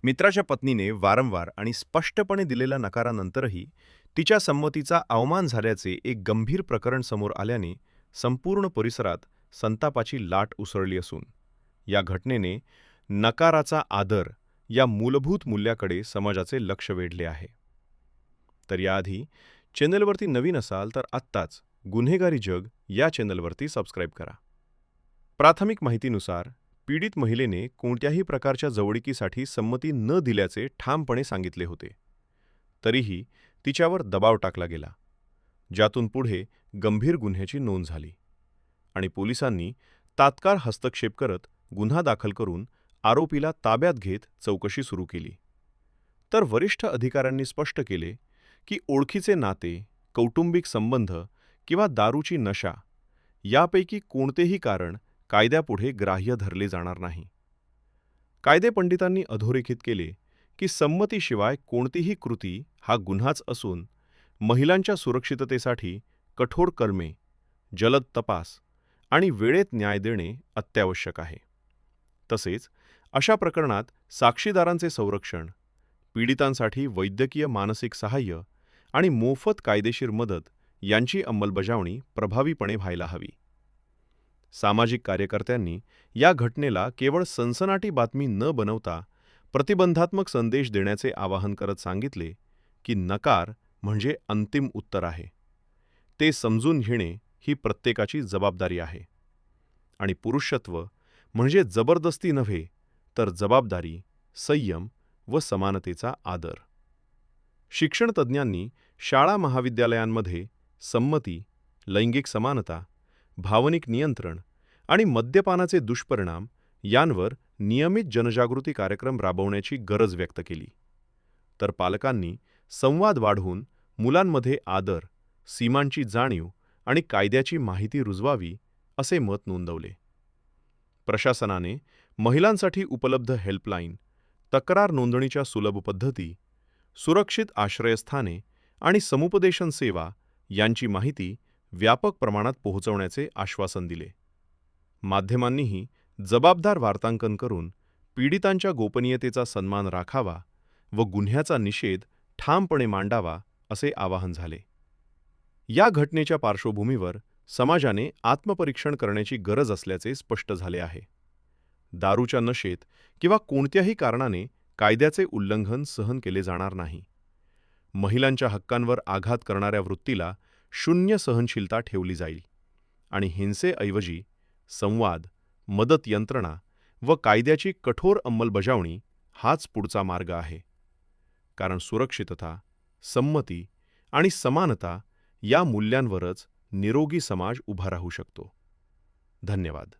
मित्राच्या पत्नीने वारंवार आणि स्पष्टपणे दिलेल्या नकारानंतरही तिच्या संमतीचा अवमान झाल्याचे एक गंभीर प्रकरण समोर आल्याने संपूर्ण परिसरात संतापाची लाट उसळली असून या घटनेने नकाराचा आदर या मूलभूत मूल्याकडे समाजाचे लक्ष वेधले आहे. तर याआधी चॅनेलवरती नवीन असाल तर आत्ताच गुन्हेगारी जग या चॅनेलवरती सबस्क्राईब करा. प्राथमिक माहितीनुसार पीडित महिलेने कोणत्याही प्रकारच्या जवळिकीसाठी संमती न दिल्याचे ठामपणे सांगितले होते. तरीही तिच्यावर दबाव टाकला गेला, ज्यातून पुढे गंभीर गुन्ह्याची नोंद झाली आणि पोलिसांनी तात्काळ हस्तक्षेप करत गुन्हा दाखल करून आरोपीला ताब्यात घेत चौकशी सुरू केली. तर वरिष्ठ अधिकाऱ्यांनी स्पष्ट केले की ओळखीचे नाते, कौटुंबिक संबंध किंवा दारूची नशा यापैकी कोणतेही कारण कायद्यापुढे ग्राह्य धरले जाणार नाही. कायदेपंडितांनी अधोरेखित केले की संमतीशिवाय कोणतीही कृती हा गुन्हाच असून महिलांच्या सुरक्षिततेसाठी कठोर कलमे, जलद तपास आणि वेळेत न्याय देणे अत्यावश्यक आहे. तसेच अशा प्रकरणात साक्षीदारांचे संरक्षण, पीडितांसाठी वैद्यकीय मानसिक सहाय्य आणि मोफत कायदेशीर मदत यांची अंमलबजावणी प्रभावीपणे व्हायला हवी. सामाजिक कार्यकर्त्यांनी या घटनेला केवळ सनसनाटी बातमी न बनवता प्रतिबंधात्मक संदेश देण्याचे आवाहन करत सांगितले की नकार म्हणजे अंतिम उत्तर आहे. ते समजून घेणे ही प्रत्येकाची जबाबदारी आहे आणि पुरुषत्व म्हणजे जबरदस्ती नव्हे तर जबाबदारी, संयम व समानतेचा आदर. शिक्षणतज्ज्ञांनी शाळा महाविद्यालयांमध्ये संमती, लैंगिक समानता, भावनिक नियंत्रण आणि मद्यपानाचे दुष्परिणाम यांवर नियमित जनजागृती कार्यक्रम राबवण्याची गरज व्यक्त केली. तर पालकांनी संवाद वाढवून मुलांमध्ये आदर, सीमांची जाणीव आणि कायद्याची माहिती रुजवावी असे मत नोंदवले. प्रशासनाने महिलांसाठी उपलब्ध हेल्पलाईन, तक्रार नोंदणीच्या सुलभ पद्धती, सुरक्षित आश्रयस्थाने आणि समुपदेशन सेवा यांची माहिती व्यापक प्रमाणात पोहोचवण्याचे आश्वासन दिले. माध्यमांनीही जबाबदार वार्तांकन करून पीडितांच्या गोपनीयतेचा सन्मान राखावा व गुन्ह्याचा निषेध ठामपणे मांडावा असे आवाहन झाले. या घटनेच्या पार्श्वभूमीवर समाजाने आत्मपरीक्षण करण्याची गरज असल्याचे स्पष्ट झाले आहे. दारूच्या नशेत किंवा कोणत्याही कारणाने कायद्याचे उल्लंघन सहन केले जाणार नाही. महिलांच्या हक्कांवर आघात करणाऱ्या वृत्तीला शून्य सहनशीलता ठेवली जाईल आणि हिंसेऐवजी संवाद, मदत यंत्रणा व कायद्याची कठोर अंमलबजावणी हाच पुढचा मार्ग आहे. कारण सुरक्षितता, संमती आणि समानता या मूल्यांवरच निरोगी समाज उभा राहू शकतो. धन्यवाद.